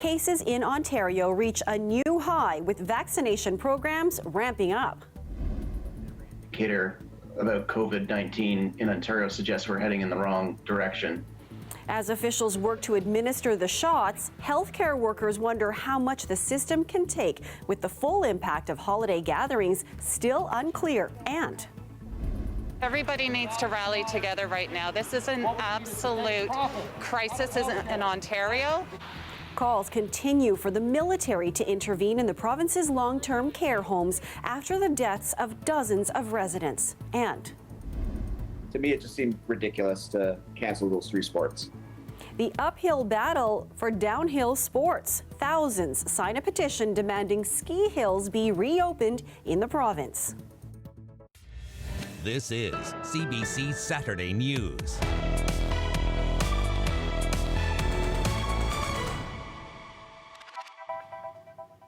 Cases in Ontario reach a new high with vaccination programs ramping up. Indicator about COVID-19 in Ontario suggests we're heading in the wrong direction. As officials work to administer the shots, healthcare workers wonder how much the system can take, with the full impact of holiday gatherings still unclear. And everybody needs to rally together right now. This is an absolute crisis in Ontario. Calls continue for the military to intervene in the province's long-term care homes after the deaths of dozens of residents. And to me, it just seemed ridiculous to cancel those 3 sports. The uphill battle for downhill sports. Thousands sign a petition demanding ski hills be reopened in the province. This is CBC Saturday News.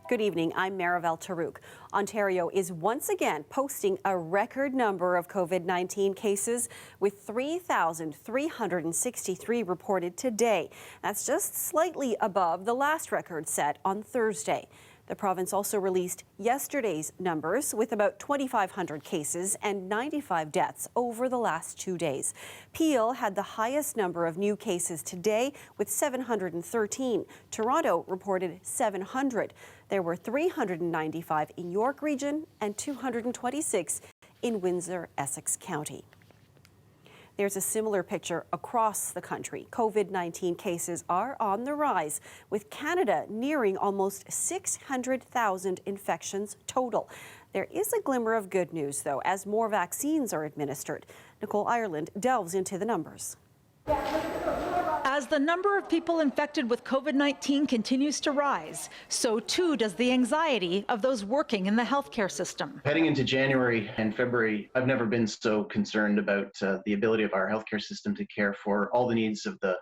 Good evening, I'm Marivel Tarouk. Ontario is once again posting a record number of COVID-19 cases with 3,363 reported today. That's just slightly above the last record set on Thursday. The province also released yesterday's numbers with about 2,500 cases and 95 deaths over the last 2 days. Peel had the highest number of new cases today with 713. Toronto reported 700. There were 395 in York Region and 226 in Windsor, Essex County. There's a similar picture across the country. COVID-19 cases are on the rise, with Canada nearing almost 600,000 infections total. There is a glimmer of good news, though, as more vaccines are administered. Nicole Ireland delves into the numbers. As the number of people infected with COVID-19 continues to rise, so too does the anxiety of those working in the healthcare system. Heading into January and February, I've never been so concerned about the ability of our healthcare system to care for all the needs of the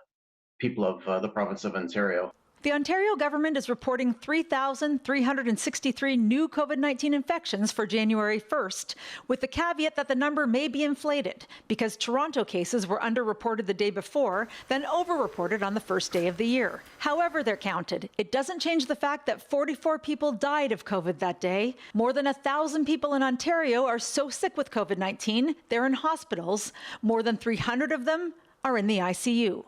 people of the province of Ontario. The Ontario government is reporting 3,363 new COVID-19 infections for January 1st, with the caveat that the number may be inflated because Toronto cases were underreported the day before, then overreported on the first day of the year. However they're counted, it doesn't change the fact that 44 people died of COVID that day. More than 1,000 people in Ontario are so sick with COVID-19, they're in hospitals. More than 300 of them are in the ICU.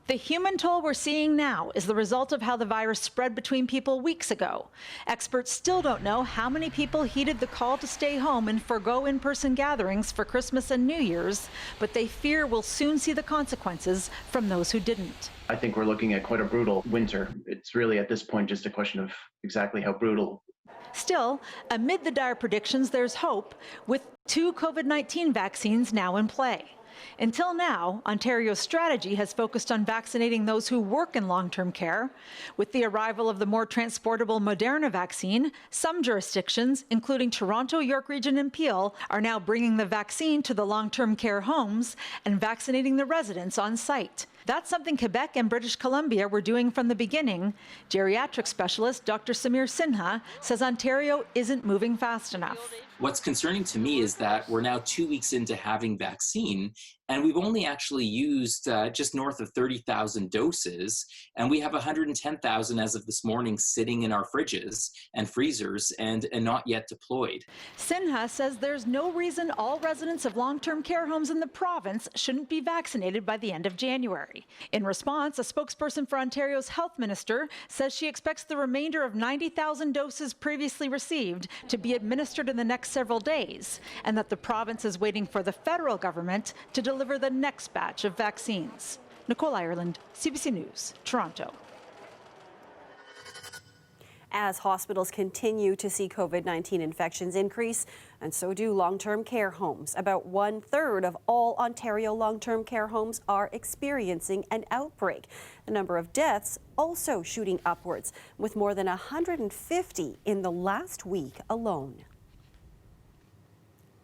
The human toll we're seeing now is the result of how the virus spread between people weeks ago. Experts still don't know how many people heeded the call to stay home and forgo in-person gatherings for Christmas and New Year's, but they fear we'll soon see the consequences from those who didn't. I think we're looking at quite a brutal winter. It's really at this point just a question of exactly how brutal. Still, amid the dire predictions, there's hope, with 2 COVID-19 vaccines now in play. Until now, Ontario's strategy has focused on vaccinating those who work in long-term care. With the arrival of the more transportable Moderna vaccine, some jurisdictions, including Toronto, York Region, and Peel, are now bringing the vaccine to the long-term care homes and vaccinating the residents on site. That's something Quebec and British Columbia were doing from the beginning. Geriatric specialist Dr. Samir Sinha says Ontario isn't moving fast enough. What's concerning to me is that we're now 2 weeks into having vaccine, and we've only actually used just north of 30,000 doses, and we have 110,000 as of this morning sitting in our fridges and freezers and not yet deployed. Sinha says there's no reason all residents of long-term care homes in the province shouldn't be vaccinated by the end of January. In response, a spokesperson for Ontario's health minister says she expects the remainder of 90,000 doses previously received to be administered in the next several days, and that the province is waiting for the federal government to deliver the next batch of vaccines. Nicole Ireland, CBC News, Toronto. As hospitals continue to see COVID-19 infections increase, and so do long-term care homes. About 1/3 of all Ontario long-term care homes are experiencing an outbreak. The number of deaths also shooting upwards, with more than 150 in the last week alone.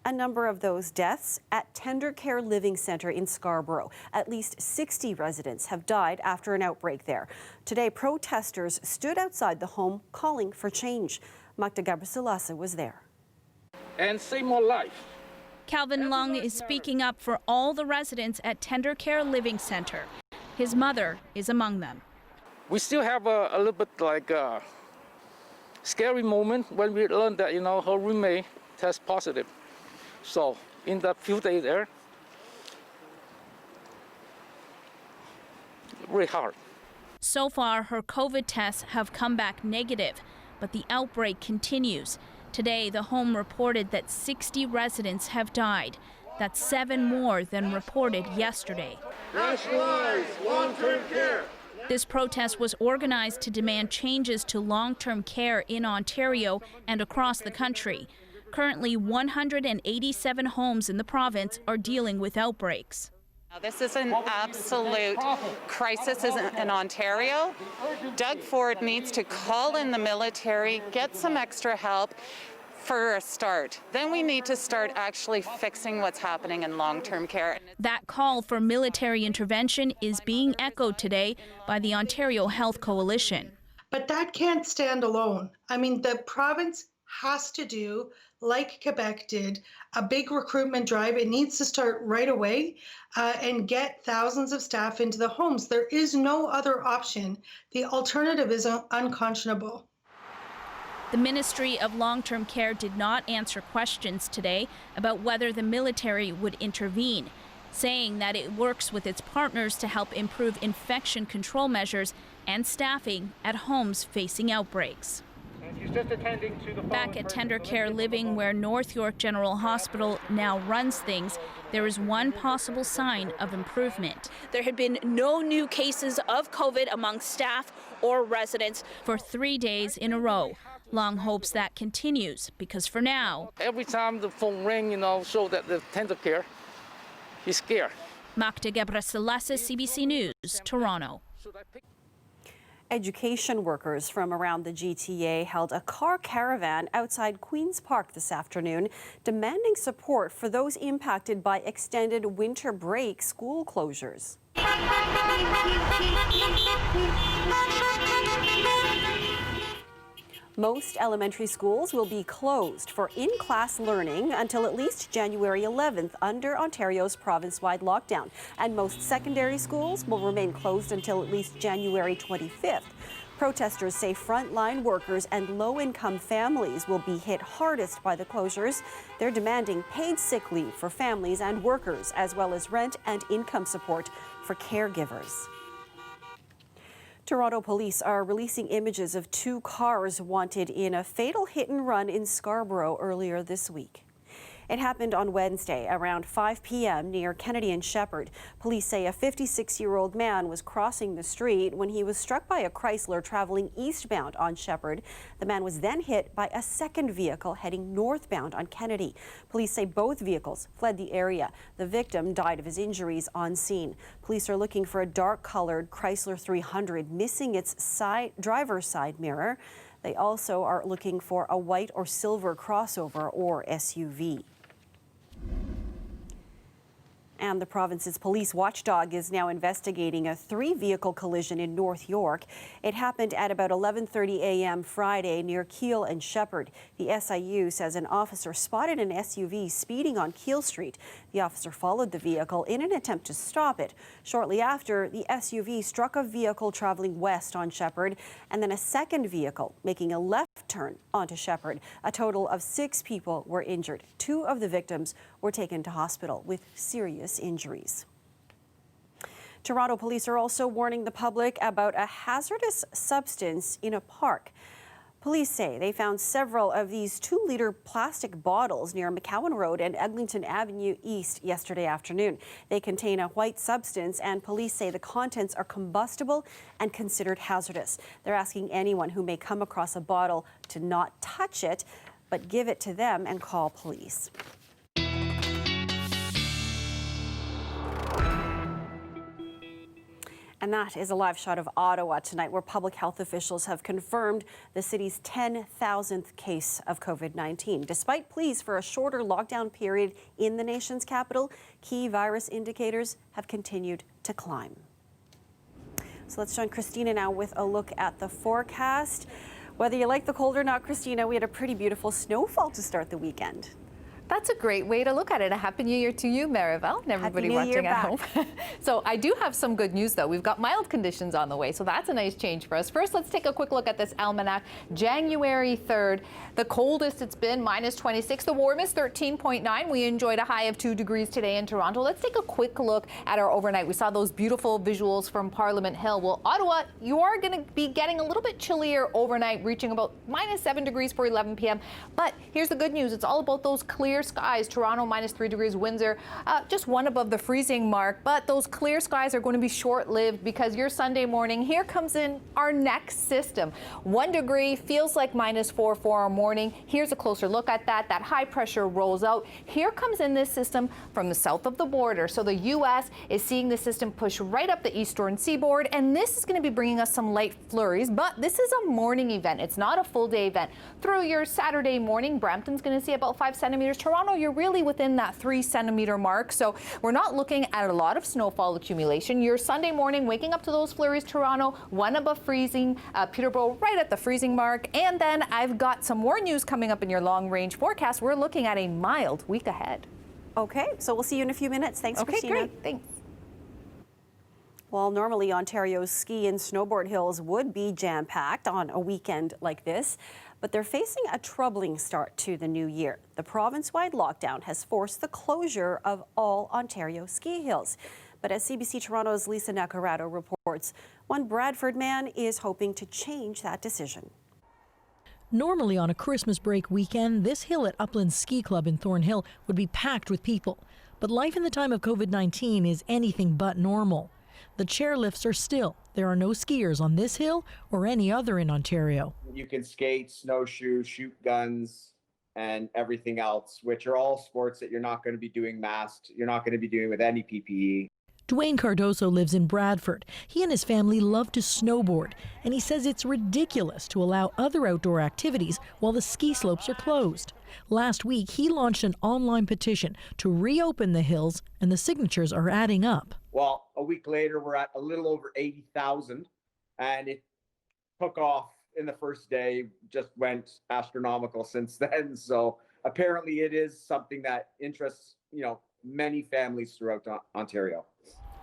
A number of those deaths at Tender Care Living Centre in Scarborough. At least 60 residents have died after an outbreak there. Today, protesters stood outside the home calling for change. Magda Gabriselasa was there. And see more life. Calvin Lung is speaking up for all the residents at Tender Care Living Centre. His mother is among them. We still have a little bit like a scary moment when we learned that, her roommate test positive. So in that few days there, really hard. So far, her COVID tests have come back negative, but the outbreak continues. Today, the home reported that 60 residents have died. That's 7 more than reported yesterday. Nationalize long-term care. This protest was organized to demand changes to long-term care in Ontario and across the country. Currently, 187 homes in the province are dealing with outbreaks. This is an absolute crisis in Ontario. Doug Ford needs to call in the military, get some extra help for a start. Then we need to start actually fixing what's happening in long-term care. That call for military intervention is being echoed today by the Ontario Health Coalition. But that can't stand alone. I mean, the province has to do, like Quebec did, a big recruitment drive. It needs to start right away and get thousands of staff into the homes. There is no other option. The alternative is unconscionable. The Ministry of Long-Term Care did not answer questions today about whether the military would intervene, saying that it works with its partners to help improve infection control measures and staffing at homes facing outbreaks. Back at Tender Care Living, where North York General Hospital now runs things, there is one possible sign of improvement. There had been no new cases of COVID among staff or residents for 3 days in a row. Long hopes that continues because for now, Every time the phone rings, show that the tender care, he's scared. Magda Gebrselassie, CBC News, Toronto. Education workers from around the GTA held a car caravan outside Queen's Park this afternoon, demanding support for those impacted by extended winter break school closures. Most elementary schools will be closed for in-class learning until at least January 11th under Ontario's province-wide lockdown. And most secondary schools will remain closed until at least January 25th. Protesters say frontline workers and low-income families will be hit hardest by the closures. They're demanding paid sick leave for families and workers, as well as rent and income support for caregivers. Toronto police are releasing images of 2 cars wanted in a fatal hit-and-run in Scarborough earlier this week. It happened on Wednesday around 5 p.m. near Kennedy and Shepherd. Police say a 56-year-old man was crossing the street when he was struck by a Chrysler traveling eastbound on Shepherd. The man was then hit by a second vehicle heading northbound on Kennedy. Police say both vehicles fled the area. The victim died of his injuries on scene. Police are looking for a dark-colored Chrysler 300 missing its driver's side mirror. They also are looking for a white or silver crossover or SUV. And the province's police watchdog is now investigating a 3-vehicle collision in North York. It happened at about 11:30 a.m. Friday near Keele and Shepherd. The SIU says an officer spotted an SUV speeding on Keele Street. The officer followed the vehicle in an attempt to stop it. Shortly after, the SUV struck a vehicle traveling west on Shepherd, and then a second vehicle making a left turn onto Shepherd. A total of 6 people were injured. 2 of the victims were taken to hospital with serious injuries. Toronto police are also warning the public about a hazardous substance in a park. Police say they found several of these 2-liter plastic bottles near McCowan Road and Eglinton Avenue East yesterday afternoon. They contain a white substance, and police say the contents are combustible and considered hazardous. They're asking anyone who may come across a bottle to not touch it, but give it to them and call police. And that is a live shot of Ottawa tonight, where public health officials have confirmed the city's 10,000th case of COVID-19. Despite pleas for a shorter lockdown period in the nation's capital, key virus indicators have continued to climb. So let's join Christina now with a look at the forecast. Whether you like the cold or not, Christina, we had a pretty beautiful snowfall to start the weekend. That's a great way to look at it. A Happy New Year to you, Maribel, and everybody watching at home. So I do have some good news, though. We've got mild conditions on the way, so that's a nice change for us. First, let's take a quick look at this almanac. January 3rd, the coldest it's been, -26. The warmest, 13.9. We enjoyed a high of 2 degrees today in Toronto. Let's take a quick look at our overnight. We saw those beautiful visuals from Parliament Hill. Well, Ottawa, you are going to be getting a little bit chillier overnight, reaching about -7 degrees for 11 p.m. But here's the good news. It's all about those clear skies. Toronto -3 degrees, Windsor just 1 above the freezing mark. But those clear skies are going to be short-lived because your Sunday morning, here comes in our next system. 1 degree feels like -4 for our morning. Here's a closer look at that. That high pressure rolls out. Here comes in this system from the south of the border. So the U.S. is seeing the system push right up the eastern seaboard, and this is going to be bringing us some light flurries. But this is a morning event. It's not a full day event. Through your Saturday morning, Brampton's going to see about 5 centimeters. Toronto, you're really within that 3 centimeter mark. So we're not looking at a lot of snowfall accumulation. Your Sunday morning, waking up to those flurries, Toronto, 1 above freezing, Peterborough right at the freezing mark. And then I've got some more news coming up in your long range forecast. We're looking at a mild week ahead. Okay, so we'll see you in a few minutes. Thanks, Christina. Okay, great. Thanks. Well, normally Ontario's ski and snowboard hills would be jam-packed on a weekend like this, but they're facing a troubling start to the new year. The province-wide lockdown has forced the closure of all Ontario ski hills. But as CBC Toronto's Lisa Nacarado reports, one Bradford man is hoping to change that decision. Normally on a Christmas break weekend, this hill at Upland Ski Club in Thornhill would be packed with people. But life in the time of COVID-19 is anything but normal. The chairlifts are still. There are no skiers on this hill or any other in Ontario. You can skate, snowshoe, shoot guns, and everything else, which are all sports that you're not going to be doing masked. You're not going to be doing with any PPE. Dwayne Cardoso lives in Bradford. He and his family love to snowboard, and he says it's ridiculous to allow other outdoor activities while the ski slopes are closed. Last week, he launched an online petition to reopen the hills, and the signatures are adding up. Well, a week later, we're at a little over 80,000, and it took off in the first day, just went astronomical since then. So apparently it is something that interests, many families throughout Ontario.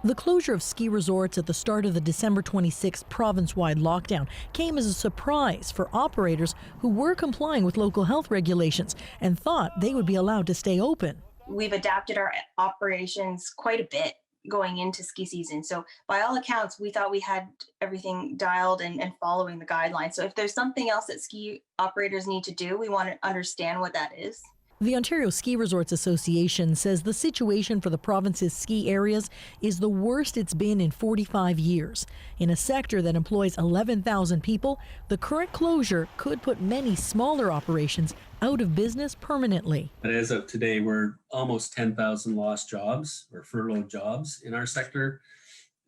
The closure of ski resorts at the start of the December 26th province-wide lockdown came as a surprise for operators who were complying with local health regulations and thought they would be allowed to stay open. We've adapted our operations quite a bit going into ski season. So by all accounts, we thought we had everything dialed and following the guidelines. So if there's something else that ski operators need to do, we want to understand what that is. The Ontario Ski Resorts Association says the situation for the province's ski areas is the worst it's been in 45 years. In a sector that employs 11,000 people, the current closure could put many smaller operations out of business permanently. But as of today, we're almost 10,000 lost jobs or furloughed jobs in our sector,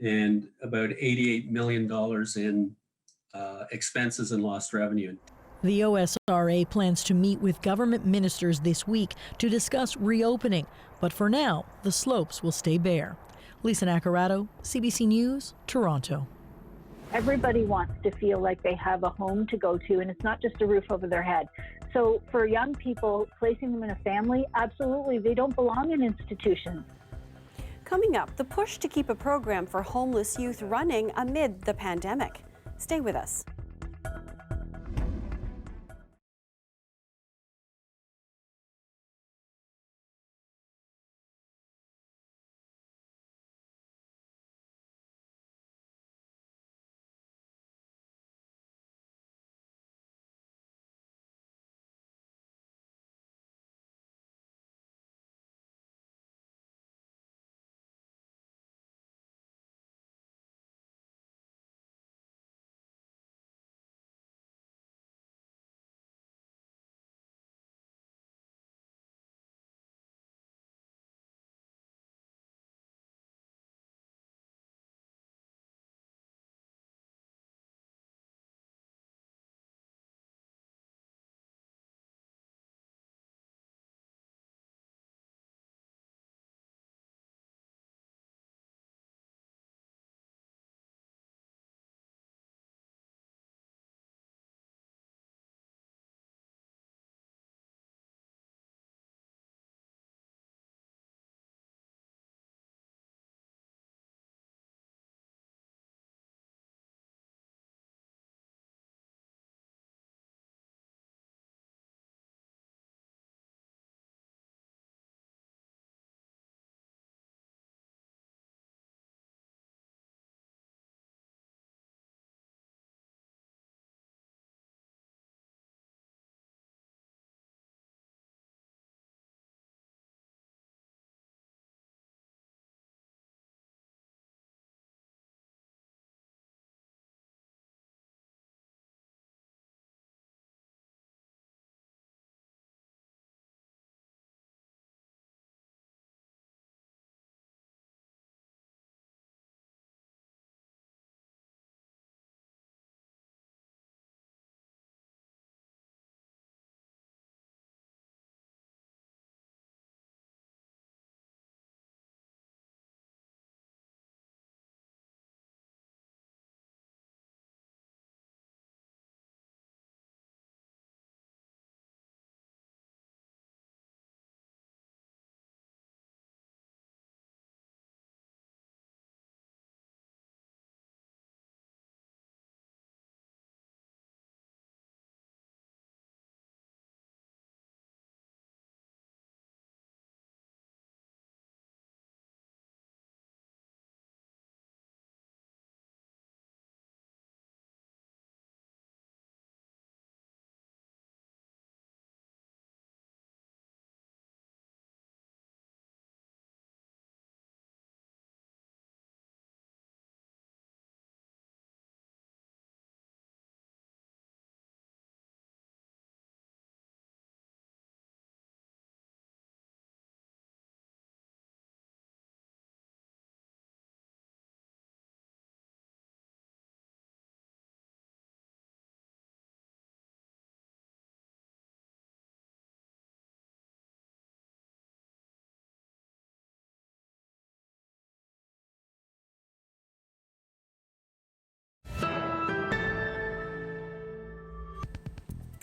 and about $88 million in expenses and lost revenue. The OSRA plans to meet with government ministers this week to discuss reopening, but for now, the slopes will stay bare. Lisa Nacarado, CBC News, Toronto. Everybody wants to feel like they have a home to go to, and it's not just a roof over their head. So for young people, placing them in a family, absolutely, they don't belong in institutions. Coming up, the push to keep a program for homeless youth running amid the pandemic. Stay with us.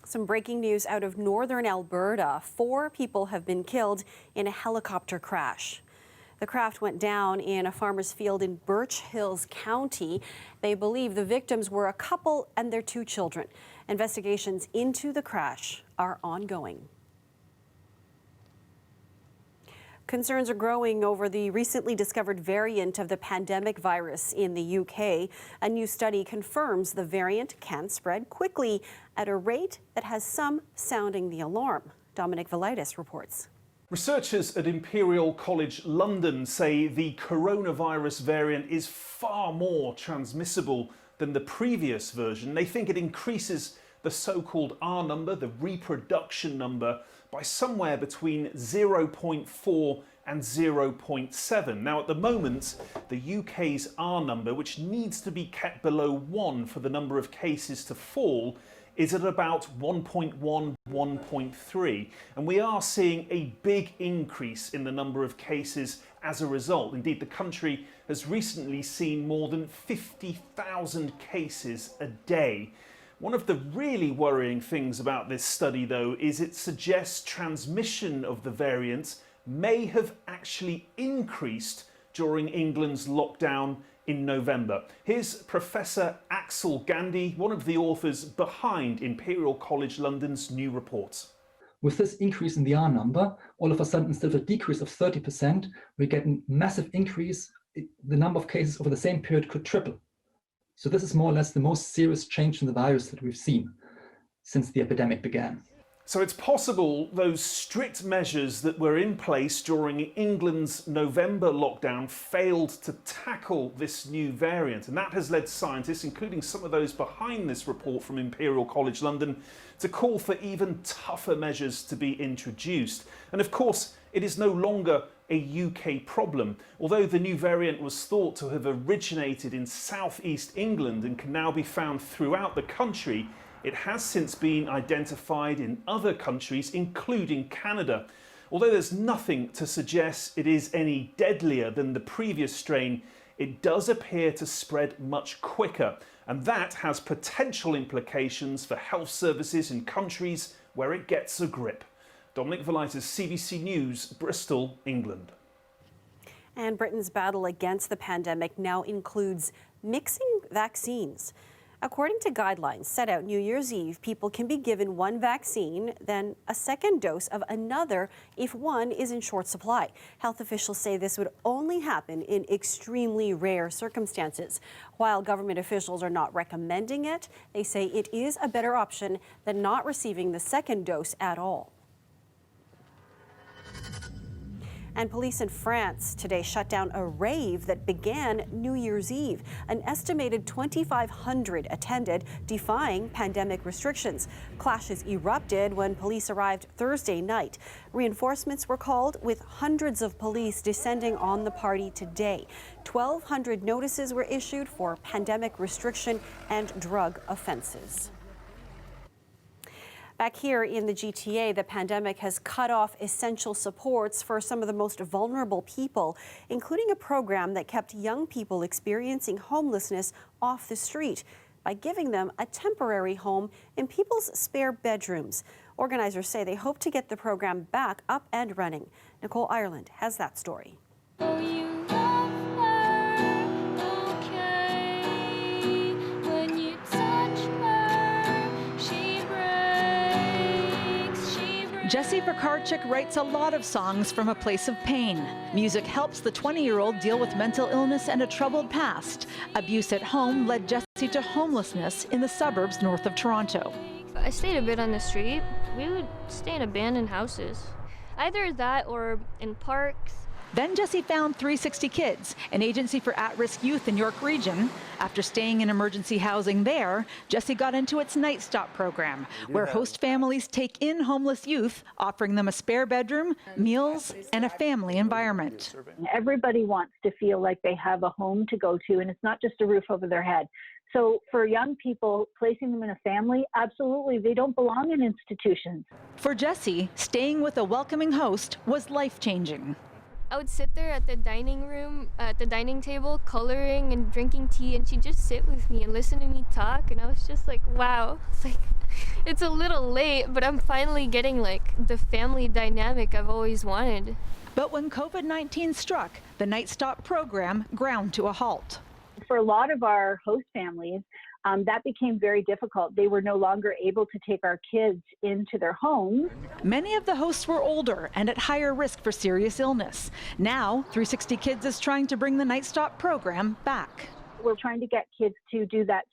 Some breaking news out of northern Alberta. 4 people have been killed in a helicopter crash. The craft went down in a farmer's field in Birch Hills County. They believe the victims were a couple and their 2 children. Investigations into the crash are ongoing. Concerns are growing over the recently discovered variant of the pandemic virus in the UK. A new study confirms the variant can spread quickly at a rate that has some sounding the alarm. Dominic Velitis reports. Researchers at Imperial College London say the coronavirus variant is far more transmissible than the previous version. They think it increases the so-called R number, the reproduction number, by somewhere between 0.4 and 0.7. Now, at the moment, the UK's R number, which needs to be kept below 1 for the number of cases to fall, is at about 1.1, 1.3. And we are seeing a big increase in the number of cases as a result. Indeed, the country has recently seen more than 50,000 cases a day. One of the really worrying things about this study, though, is it suggests transmission of the variant may have actually increased during England's lockdown in November. Here's Professor Axel Gandhi, one of the authors behind Imperial College London's new report. With this increase in the R number, all of a sudden, instead of a decrease of 30%, we get a massive increase. The number of cases over the same period could triple. So this is more or less the most serious change in the virus that we've seen since the epidemic began. So it's possible those strict measures that were in place during England's November lockdown failed to tackle this new variant. And that has led scientists, including some of those behind this report from Imperial College London, to call for even tougher measures to be introduced. And of course, it is no longer a UK problem. Although the new variant was thought to have originated in southeast England and can now be found throughout the country, it has since been identified in other countries, including Canada. Although there's nothing to suggest it is any deadlier than the previous strain, it does appear to spread much quicker, and that has potential implications for health services in countries where it gets a grip. Dominic Velitis, CBC News, Bristol, England. And Britain's battle against the pandemic now includes mixing vaccines. According to guidelines set out New Year's Eve, people can be given 1 vaccine, then a second dose of another if one is in short supply. Health officials say this would only happen in extremely rare circumstances. While government officials are not recommending it, they say it is a better option than not receiving the second dose at all. And police in France today shut down a rave that began New Year's Eve. An estimated 2,500 attended, defying pandemic restrictions. Clashes erupted when police arrived Thursday night. Reinforcements were called, with hundreds of police descending on the party today. 1,200 notices were issued for pandemic restriction and drug offenses. Back here in the GTA, the pandemic has cut off essential supports for some of the most vulnerable people, including a program that kept young people experiencing homelessness off the street by giving them a temporary home in people's spare bedrooms. Organizers say they hope to get the program back up and running. Nicole Ireland has that story. Jesse Vakarchik writes a lot of songs from a place of pain. Music helps the 20-year-old deal with mental illness and a troubled past. Abuse at home led Jesse to homelessness in the suburbs north of Toronto. I stayed a bit on the street. We would stay in abandoned houses. Either that or in parks. Then Jesse found 360 Kids, an agency for at-risk youth in York Region. After staying in emergency housing there, Jesse got into its Night Stop program, where host families take in homeless youth, offering them a spare bedroom, meals, and a family environment. Everybody wants to feel like they have a home to go to, and it's not just a roof over their head. So for young people, placing them in a family, absolutely, they don't belong in institutions. For Jesse, staying with a welcoming host was life-changing. I would sit there at the dining table, coloring and drinking tea, and she'd just sit with me and listen to me talk, and I was just like, wow. It's a little late, but I'm finally getting like the family dynamic I've always wanted. But when COVID-19 struck, the Night Stop program ground to a halt. For a lot of our host families, that became very difficult. They were no longer able to take our kids into their homes. Many of the hosts were older and at higher risk for serious illness. Now, 360 Kids is trying to bring the Night Stop program back. We're trying to get kids to do that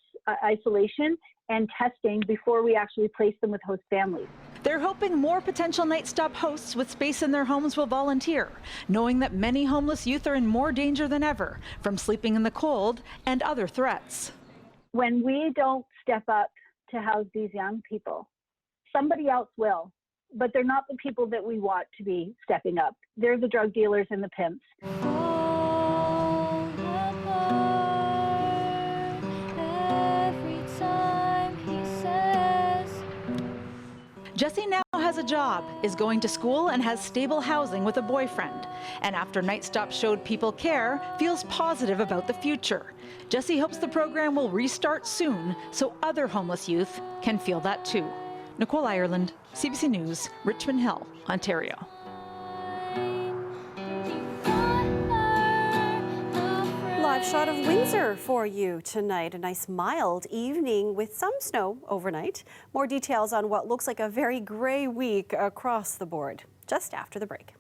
isolation and testing before we actually place them with host families. They're hoping more potential Night Stop hosts with space in their homes will volunteer, knowing that many homeless youth are in more danger than ever from sleeping in the cold and other threats. When we don't step up to house these young people, somebody else will, but they're not the people that we want to be stepping up. They're the drug dealers and the pimps. Jessie now has a job, is going to school, and has stable housing with a boyfriend. And after Night Stop showed people care, feels positive about the future. Jessie hopes the program will restart soon so other homeless youth can feel that too. Nicole Ireland, CBC News, Richmond Hill, Ontario. Live shot of Windsor for you tonight. A nice mild evening with some snow overnight. More details on what looks like a very gray week across the board just after the break.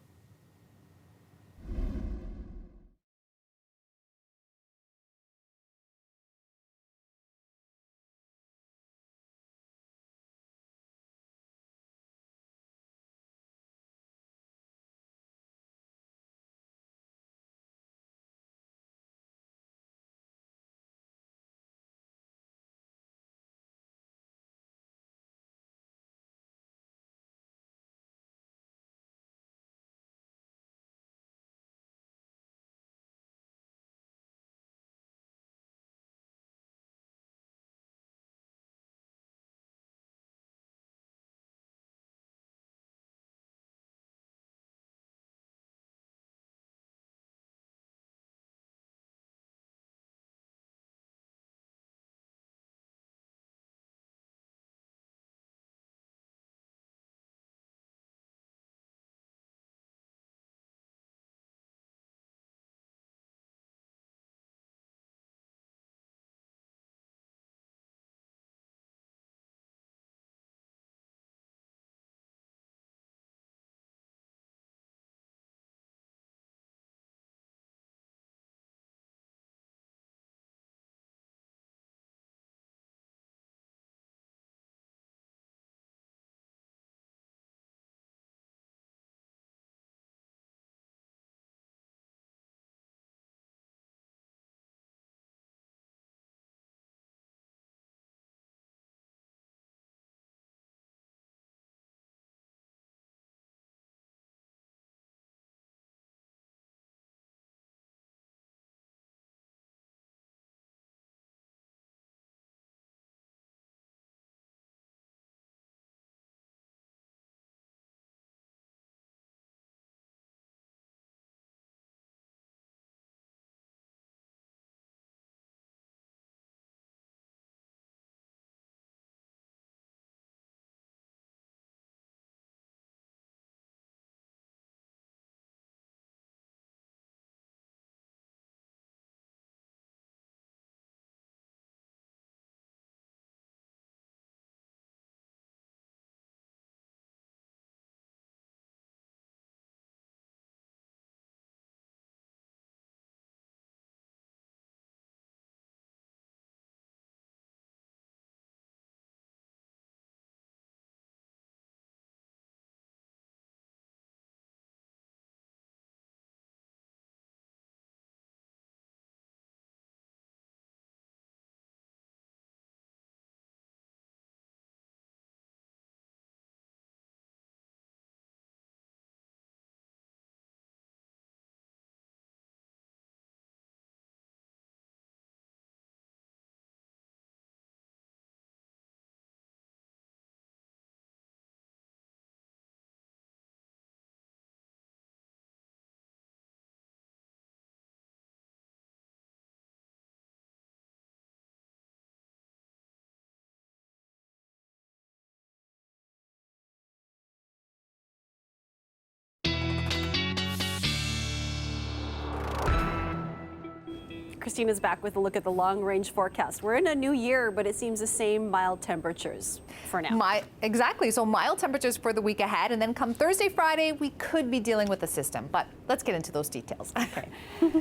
Christina's back with a look at the long-range forecast. We're in a new year, but it seems the same mild temperatures for now. Exactly. So mild temperatures for the week ahead, and then come Thursday, Friday, we could be dealing with the system. But let's get into those details. Okay.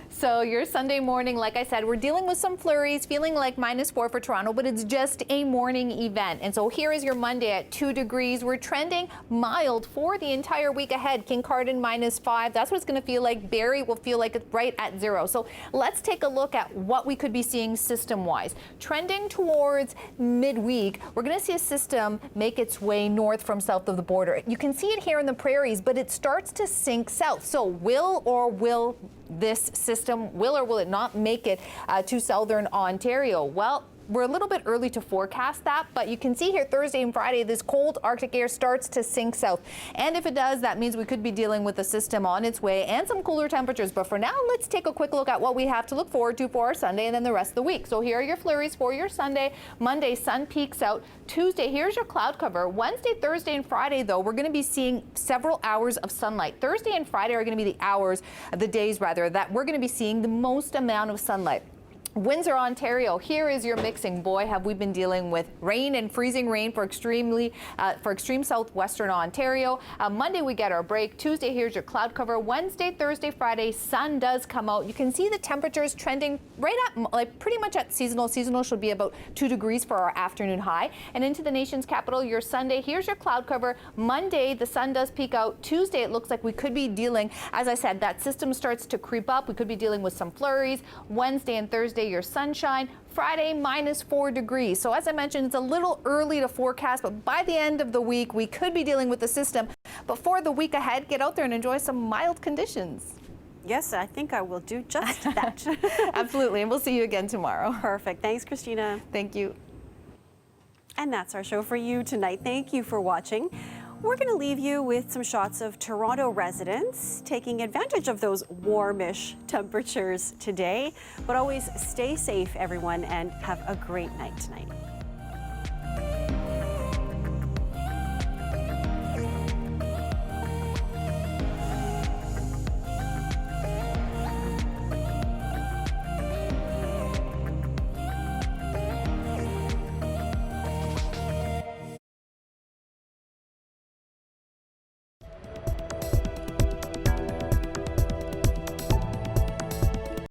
So your Sunday morning, like I said, we're dealing with some flurries, feeling like -4 for Toronto, but it's just a morning event. And so here is your Monday at 2 degrees. We're trending mild for the entire week ahead. Kincardine -5. That's what it's going to feel like. Barrie will feel like it's right at 0. So let's take a look at what we could be seeing system-wise. Trending towards midweek, we're going to see a system make its way north from south of the border. You can see it here in the prairies, but it starts to sink south. So will this system, will or will it not make it to southern Ontario? Well, we're a little bit early to forecast that, but you can see here Thursday and Friday, this cold Arctic air starts to sink south. And if it does, that means we could be dealing with a system on its way and some cooler temperatures. But for now, let's take a quick look at what we have to look forward to for our Sunday and then the rest of the week. So here are your flurries for your Sunday. Monday, sun peaks out. Tuesday, here's your cloud cover. Wednesday, Thursday, and Friday, though, we're going to be seeing several hours of sunlight. Thursday and Friday are going to be the days that we're going to be seeing the most amount of sunlight. Windsor, Ontario, here is your mixing. Boy, have we been dealing with rain and freezing rain for extreme southwestern Ontario. Monday, we get our break. Tuesday, here's your cloud cover. Wednesday, Thursday, Friday, sun does come out. You can see the temperatures trending right at pretty much at seasonal. Seasonal should be about 2 degrees for our afternoon high. And into the nation's capital, your Sunday, here's your cloud cover. Monday, the sun does peek out. Tuesday, it looks like we could be dealing, as I said, that system starts to creep up. We could be dealing with some flurries. Wednesday and Thursday, your sunshine. Friday, -4 degrees. So as I mentioned, it's a little early to forecast, but by the end of the week, we could be dealing with the system. But for the week ahead, get out there and enjoy some mild conditions. Yes, I think I will do just that. Absolutely, and we'll see you again tomorrow. Perfect. Thanks, Christina. Thank you. And that's our show for you tonight. Thank you for watching. We're going to leave you with some shots of Toronto residents taking advantage of those warmish temperatures today. But always stay safe, everyone, and have a great night tonight.